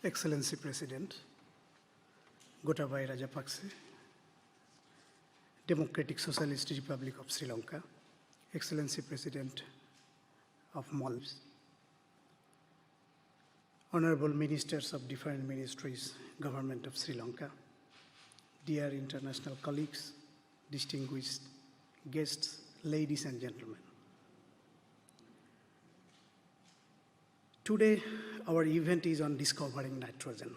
Excellency President, Gotabaya Rajapakse, Democratic Socialist Republic of Sri Lanka, Excellency President of Maldives, Honorable Ministers of different ministries, Government of Sri Lanka, dear international colleagues, distinguished guests, ladies and gentlemen. Today, our event is on discovering nitrogen.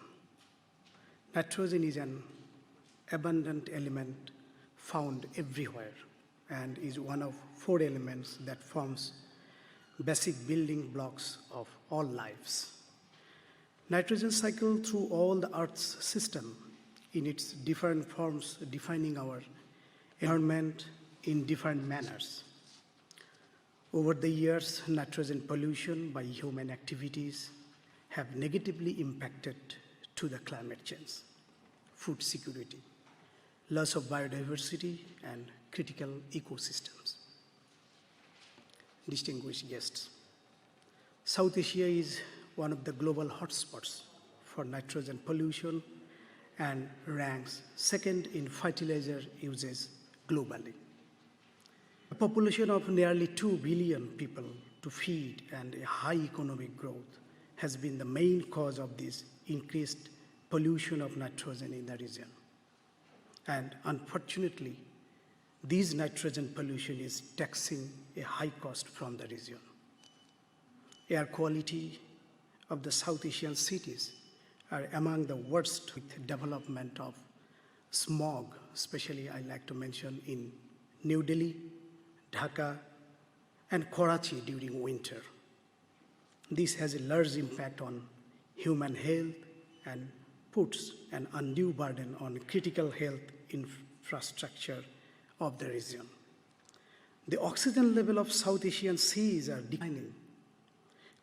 Nitrogen is an abundant element found everywhere and is one of 4 elements that forms basic building blocks of all lives. Nitrogen cycle through all the Earth's system in its different forms, defining our environment in different manners. Over the years, nitrogen pollution by human activities have negatively impacted to the climate change, food security, loss of biodiversity, and critical ecosystems. Distinguished guests, South Asia is one of the global hotspots for nitrogen pollution and ranks second in fertilizer uses globally. A population of nearly 2 billion people to feed and a high economic growth has been the main cause of this increased pollution of nitrogen in the region. And unfortunately, this nitrogen pollution is taxing a high cost from the region. Air quality of the South Asian cities are among the worst with development of smog, especially I like to mention in New Delhi, Dhaka, and Karachi during winter. This has a large impact on human health and puts an undue burden on critical health infrastructure of the region. The oxygen level of South Asian seas are declining,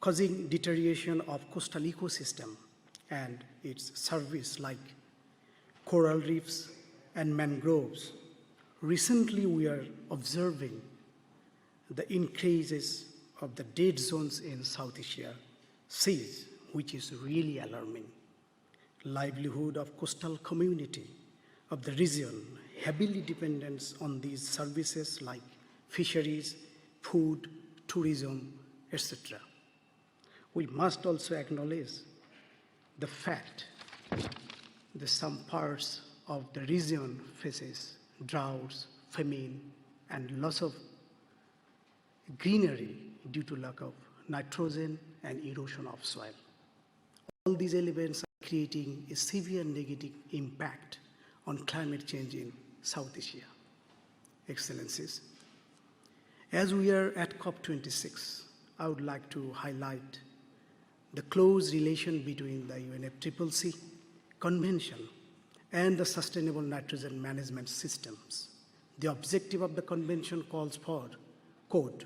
causing deterioration of coastal ecosystem and its service like coral reefs and mangroves. Recently, we are observing the increases of the dead zones in South Asia seas, which is really alarming. Livelihood of coastal community of the region heavily depends on these services like fisheries, food, tourism, etc. We must also acknowledge the fact that some parts of the region faces droughts, famine, and loss of greenery due to lack of nitrogen and erosion of soil. All these elements are creating a severe negative impact on climate change in South Asia. Excellencies, as we are at COP26, I would like to highlight the close relation between the UNFCCC Convention and the Sustainable Nitrogen Management Systems. The objective of the convention calls for, quote,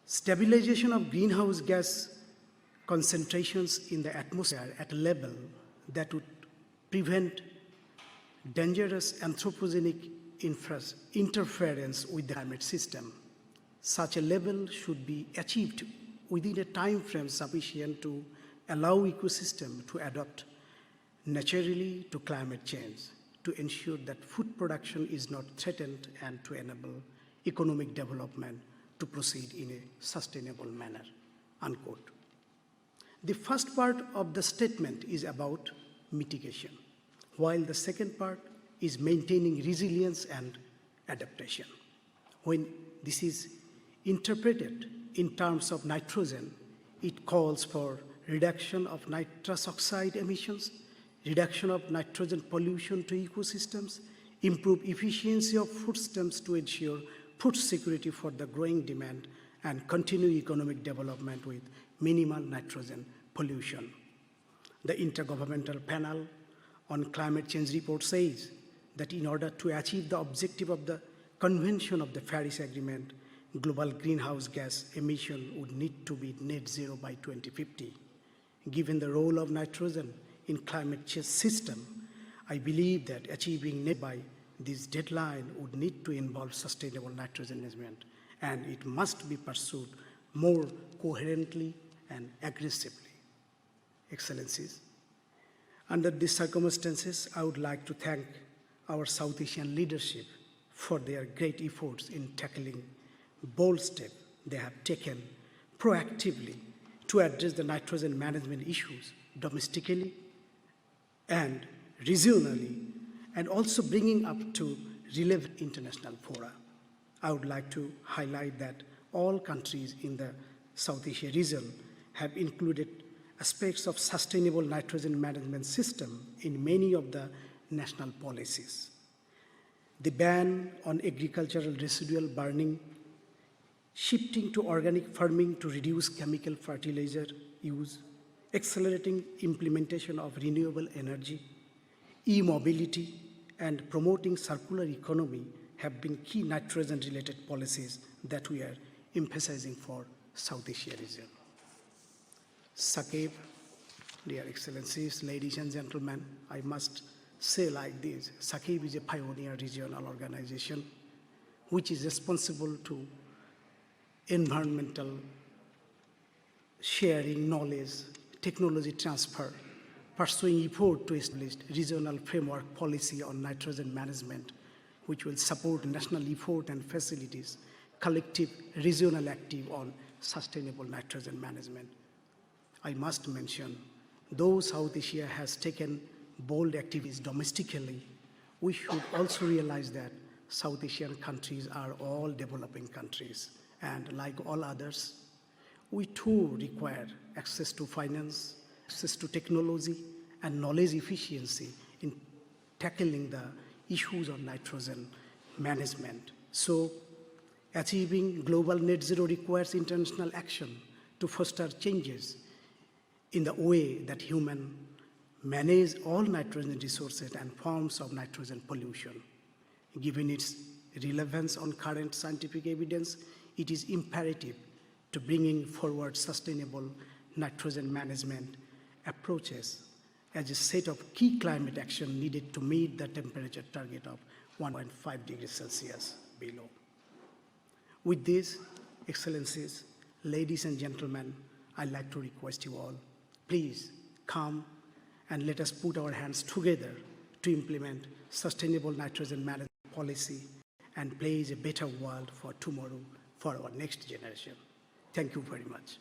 stabilization of greenhouse gas concentrations in the atmosphere at a level that would prevent dangerous anthropogenic interference with the climate system. Such a level should be achieved within a time frame sufficient to allow ecosystem to adapt naturally to climate change, to ensure that food production is not threatened and to enable economic development to proceed in a sustainable manner, unquote. The first part of the statement is about mitigation, while the second part is maintaining resilience and adaptation. When this is interpreted in terms of nitrogen, it calls for reduction of nitrous oxide emissions, reduction of nitrogen pollution to ecosystems, improve efficiency of food systems to ensure food security for the growing demand, and continue economic development with minimal nitrogen pollution. The Intergovernmental Panel on Climate Change report says that in order to achieve the objective of the Convention of the Paris Agreement, global greenhouse gas emission would need to be net zero by 2050. Given the role of nitrogen in climate change system, I believe that achieving net by this deadline would need to involve sustainable nitrogen management, and it must be pursued more coherently and aggressively. Excellencies. Under these circumstances, I would like to thank our South Asian leadership for their great efforts in tackling bold steps they have taken proactively to address the nitrogen management issues domestically and regionally, and also bringing up to relevant international fora. I would like to highlight that all countries in the South Asia region have included aspects of sustainable nitrogen management system in many of the national policies. The ban on agricultural residual burning, shifting to organic farming to reduce chemical fertilizer use, accelerating implementation of renewable energy, e-mobility, and promoting circular economy have been key nitrogen-related policies that we are emphasizing for South Asia region. SACEP, dear Excellencies, ladies and gentlemen, I must say like this, SACEP is a pioneer regional organization which is responsible to environmental sharing, knowledge, technology transfer, pursuing effort to establish regional framework policy on nitrogen management, which will support national effort and facilities, collective regional active on sustainable nitrogen management. I must mention, though South Asia has taken bold activities domestically, we should also realize that South Asian countries are all developing countries, and like all others, we too require access to finance, access to technology, and knowledge efficiency in tackling the issues of nitrogen management. So, achieving global net zero requires international action to foster changes in the way that humans manage all nitrogen resources and forms of nitrogen pollution. Given its relevance on current scientific evidence, it is imperative to bringing forward sustainable nitrogen management approaches as a set of key climate action needed to meet the temperature target of 1.5 degrees Celsius below. With this, Excellencies, ladies and gentlemen, I'd like to request you all, please come and let us put our hands together to implement sustainable nitrogen management policy and place a better world for tomorrow for our next generation. Thank you very much.